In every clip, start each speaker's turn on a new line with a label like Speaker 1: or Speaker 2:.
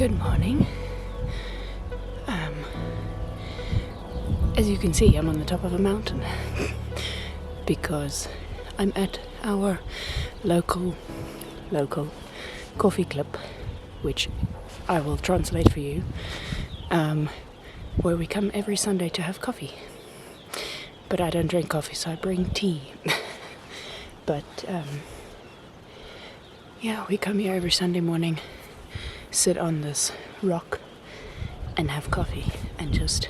Speaker 1: Good morning. As you can see, I'm on the top of a mountain because I'm at our local coffee club, which I will translate for you, where we come every Sunday to have coffee. But I don't drink coffee, so I bring tea. But Yeah, we come here every Sunday morning, sit on this rock and have coffee and just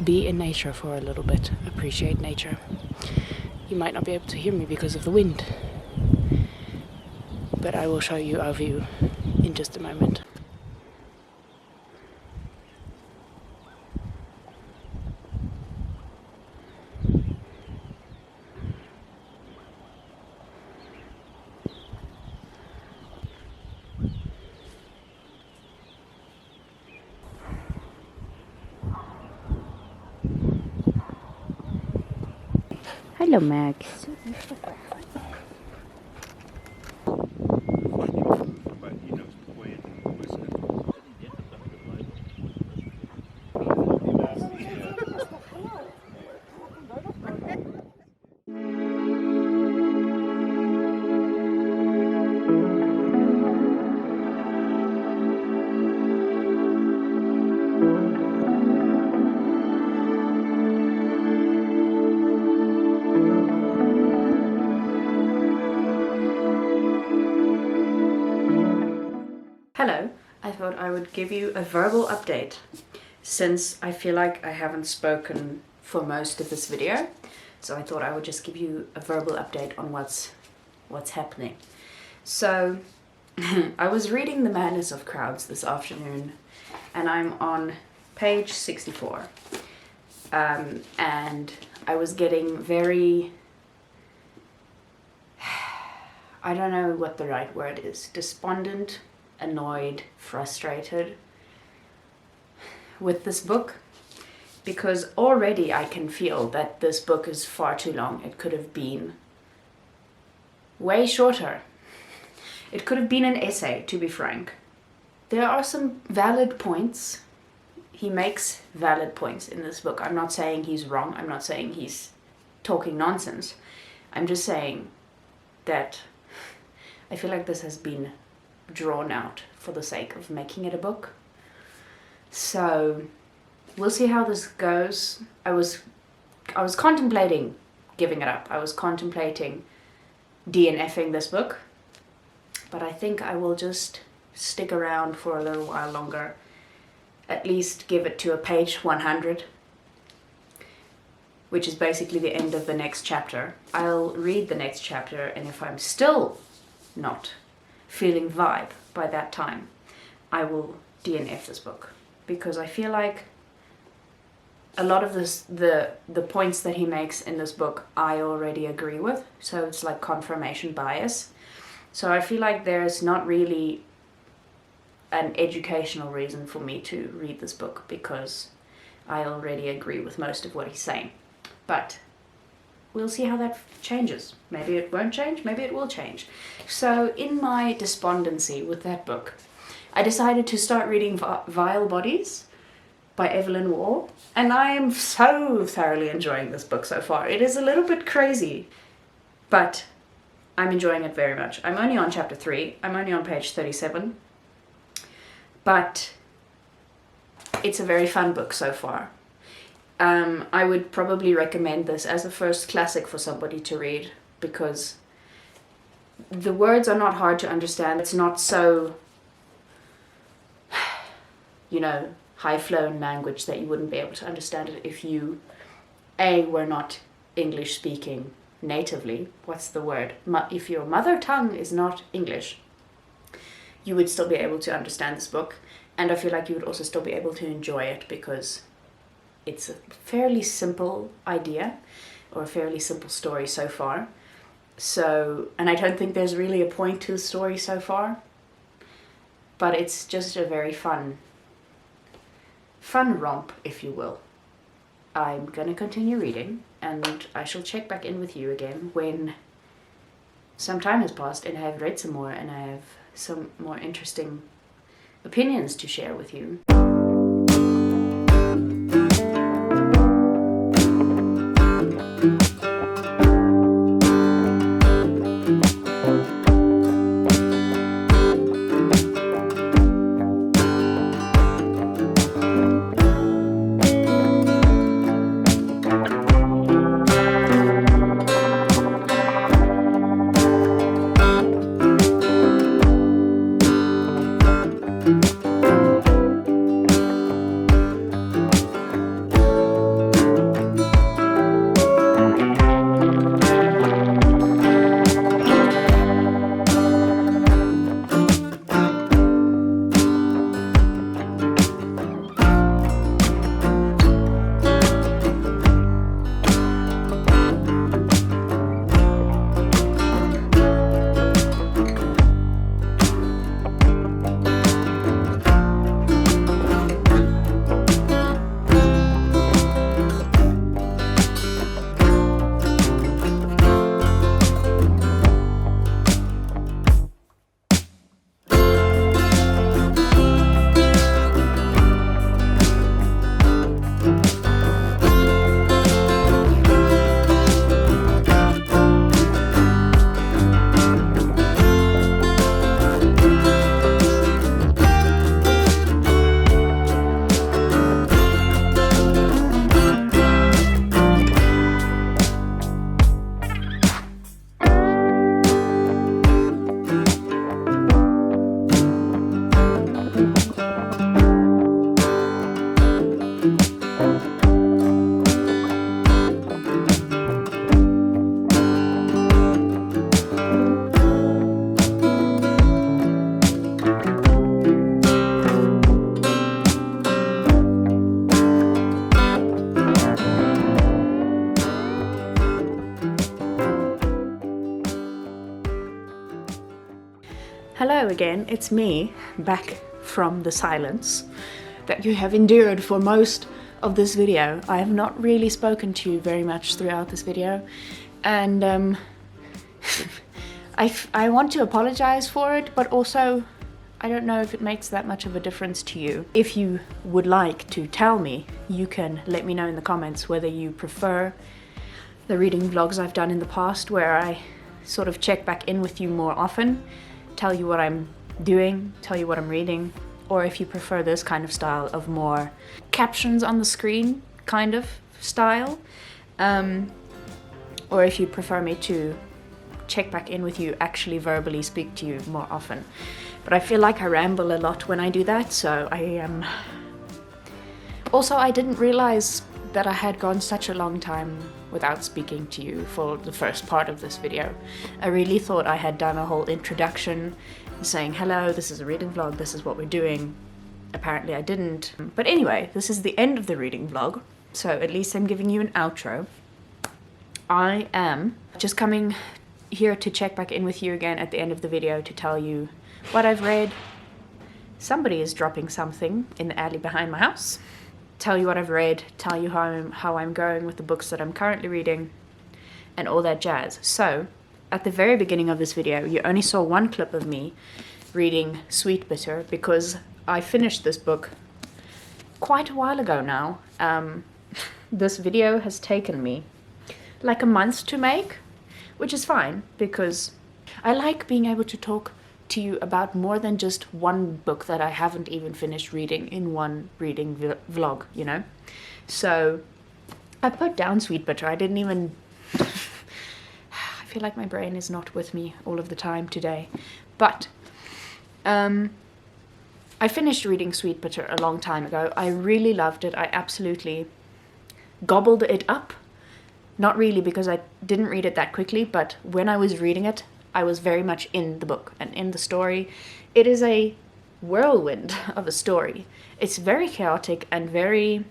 Speaker 1: be in nature for a little bit, appreciate nature. You might not be able to hear me because of the wind, but I will show you our view in just a moment. Hello, Max. Hello, I thought I would give you a verbal update since I feel like I haven't spoken for most of this video, so I thought I would just give you a verbal update on what's happening. So I was reading The Madness of Crowds this afternoon and I'm on page 64 and I was getting very, I don't know what the right word is, despondent, annoyed, frustrated with this book, because already I can feel that this book is far too long. It could have been way shorter. It could have been an essay, to be frank. There are some valid points. He makes valid points in this book. I'm not saying he's wrong. I'm not saying he's talking nonsense. I'm just saying that I feel like this has been drawn out for the sake of making it a book. So we'll see how this goes. I was contemplating giving it up. I was contemplating DNFing this book, but I think I will just stick around for a little while longer, at least give it to a page 100, which is basically the end of the next chapter. I'll read the next chapter, and if I'm still not feeling vibe by that time, I will DNF this book, because I feel like a lot of the points that he makes in this book I already agree with, so it's like confirmation bias. So I feel like there's not really an educational reason for me to read this book, because I already agree with most of what he's saying. But we'll see how that changes. Maybe it won't change, maybe it will change. So in my despondency with that book, I decided to start reading Vile Bodies by Evelyn Waugh, and I am so thoroughly enjoying this book so far. It is a little bit crazy, but I'm enjoying it very much. I'm only on chapter 3, I'm only on page 37, but it's a very fun book so far. I would probably recommend this as a first classic for somebody to read, because the words are not hard to understand. It's not so, you know, high-flown language that you wouldn't be able to understand it if you, A, were not English speaking natively. What's the word? If your mother tongue is not English, you would still be able to understand this book, and I feel like you would also still be able to enjoy it, because it's a fairly simple idea, or a fairly simple story so far. So, and I don't think there's really a point to the story so far, but it's just a very fun romp, if you will. I'm gonna continue reading, and I shall check back in with you again when some time has passed and I have read some more and I have some more interesting opinions to share with you. Hello again, it's me, back from the silence that you have endured for most of this video. I have not really spoken to you very much throughout this video, and I want to apologize for it, but also I don't know if it makes that much of a difference to you. If you would like to tell me, you can let me know in the comments whether you prefer the reading vlogs I've done in the past, where I sort of check back in with you more often, tell you what I'm doing, tell you what I'm reading, or if you prefer this kind of style of more captions on the screen kind of style, or if you prefer me to check back in with you, actually verbally speak to you more often. But I feel like I ramble a lot when I do that, so I am... Also, I didn't realize that I had gone such a long time without speaking to you for the first part of this video. I really thought I had done a whole introduction saying, hello, this is a reading vlog, this is what we're doing. Apparently I didn't. But anyway, this is the end of the reading vlog, so at least I'm giving you an outro. I am just coming here to check back in with you again at the end of the video to tell you what I've read. Somebody is dropping something in the alley behind my house. Tell you what I've read, tell you how I'm going with the books that I'm currently reading, and all that jazz. So, at the very beginning of this video, you only saw one clip of me reading Sweetbitter, because I finished this book quite a while ago now. This video has taken me like a month to make, which is fine, because I like being able to talk to you about more than just one book that I haven't even finished reading in one reading vlog, you know? So I put down Sweetbitter. I didn't even... I feel like my brain is not with me all of the time today. But I finished reading Sweetbitter a long time ago. I really loved it. I absolutely gobbled it up. Not really, because I didn't read it that quickly, but when I was reading it, I was very much in the book and in the story. It is a whirlwind of a story. It's very chaotic and very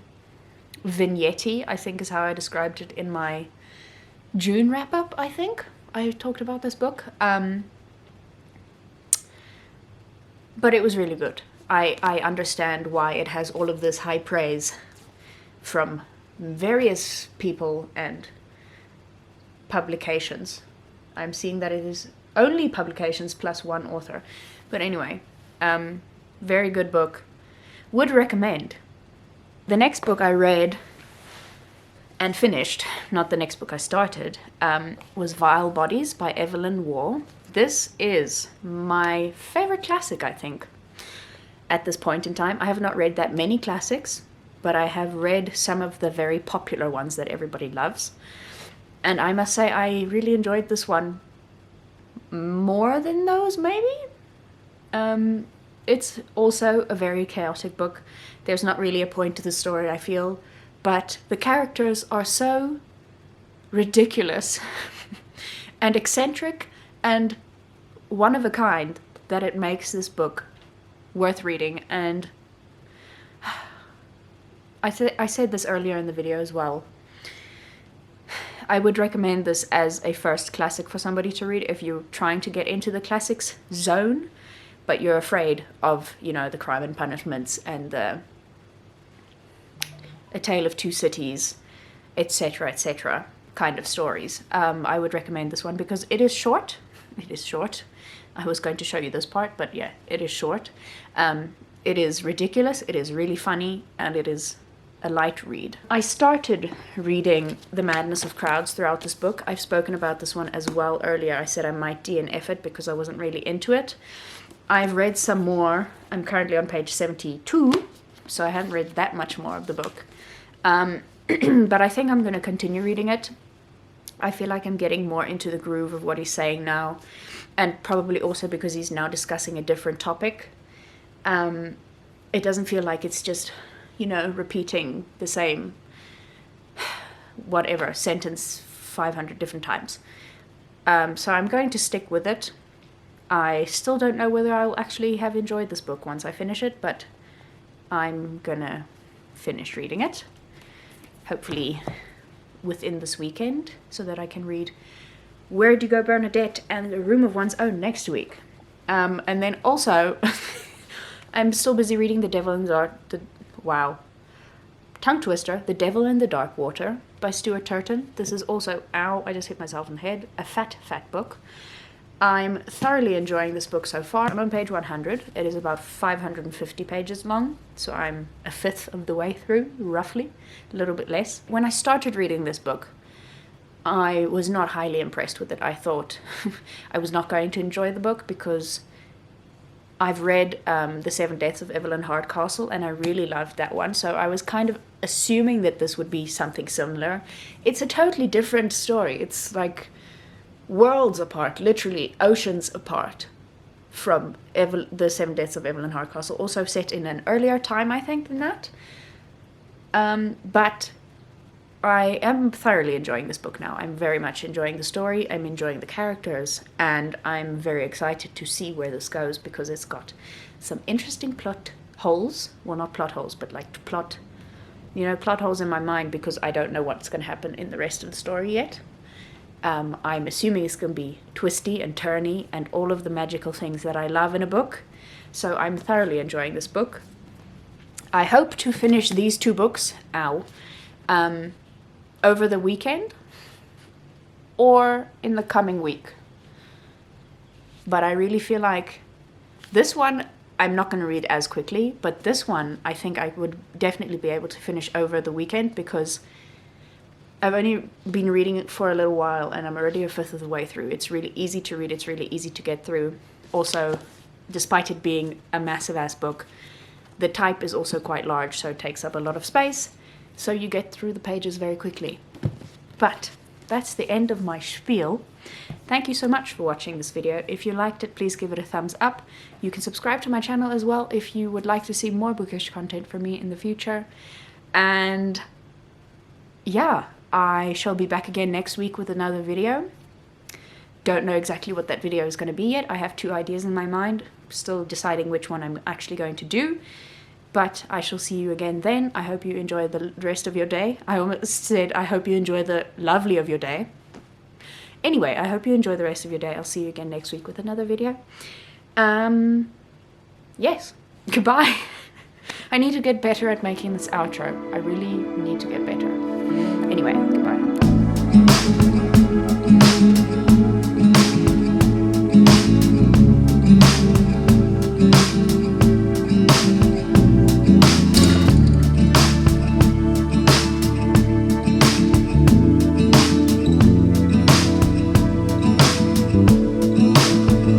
Speaker 1: vignette-y, I think is how I described it in my June wrap-up, I think. I talked about this book. But it was really good. I understand why it has all of this high praise from various people and publications. I'm seeing that it is only publications plus one author. But anyway, very good book. Would recommend. The next book I read and finished, not the next book I started, was Vile Bodies by Evelyn Waugh. This is my favorite classic, I think, at this point in time. I have not read that many classics, but I have read some of the very popular ones that everybody loves. And I must say I really enjoyed this one more than those, maybe? It's also a very chaotic book. There's not really a point to the story, I feel, but the characters are so ridiculous and eccentric and one of a kind that it makes this book worth reading. And I said this earlier in the video as well. I would recommend this as a first classic for somebody to read if you're trying to get into the classics zone, but you're afraid of, you know, the Crime and Punishments and the A Tale of Two Cities, etc. kind of stories. I would recommend this one because it is short. It is short. I was going to show you this part, but yeah, it is short. It is ridiculous, it is really funny, and it is a light read. I started reading The Madness of Crowds throughout this book. I've spoken about this one as well earlier. I said I might DNF it because I wasn't really into it. I've read some more. I'm currently on page 72, so I haven't read that much more of the book. But I think I'm going to continue reading it. I feel like I'm getting more into the groove of what he's saying now, and probably also because he's now discussing a different topic. It doesn't feel like it's just, you know, repeating the same whatever sentence 500 different times. So I'm going to stick with it. I still don't know whether I'll actually have enjoyed this book once I finish it, but I'm gonna finish reading it, hopefully within this weekend, so that I can read Where'd You Go, Bernadette and A Room of One's Own next week. And then also, I'm still busy reading The Devil in the Dark, wow, tongue twister, The Devil in the Dark Water by Stuart Turton. This is also, ow, I just hit myself in the head, a fat book. I'm thoroughly enjoying this book so far. I'm on page 100. It is about 550 pages long, so I'm a fifth of the way through, roughly, a little bit less. When I started reading this book, I was not highly impressed with it. I thought I was not going to enjoy the book because I've read The Seven Deaths of Evelyn Hardcastle, and I really loved that one, so I was kind of assuming that this would be something similar. It's a totally different story. It's like worlds apart, literally oceans apart from The Seven Deaths of Evelyn Hardcastle, also set in an earlier time, I think, than that. But I am thoroughly enjoying this book now. I'm very much enjoying the story, I'm enjoying the characters, and I'm very excited to see where this goes because it's got some interesting plot holes. Well, not plot holes, but like plot holes in my mind because I don't know what's going to happen in the rest of the story yet. I'm assuming it's going to be twisty and turny and all of the magical things that I love in a book. So I'm thoroughly enjoying this book. I hope to finish these two books, over the weekend or in the coming week. But I really feel like this one I'm not going to read as quickly, but this one I think I would definitely be able to finish over the weekend because I've only been reading it for a little while and I'm already a fifth of the way through. It's really easy to read, it's really easy to get through. Also, despite it being a massive ass book, the type is also quite large, so it takes up a lot of space, so you get through the pages very quickly. But that's the end of my spiel. Thank you so much for watching this video. If you liked it, please give it a thumbs up. You can subscribe to my channel as well if you would like to see more bookish content from me in the future. And yeah, I shall be back again next week with another video. Don't know exactly what that video is going to be yet. I have 2 ideas in my mind, still deciding which one I'm actually going to do. But I shall see you again then. I hope you enjoy the rest of your day. I almost said I hope you enjoy the lovely of your day. Anyway, I hope you enjoy the rest of your day. I'll see you again next week with another video. Yes, goodbye. I need to get better at making this outro. I really need to get better. Anyway, goodbye.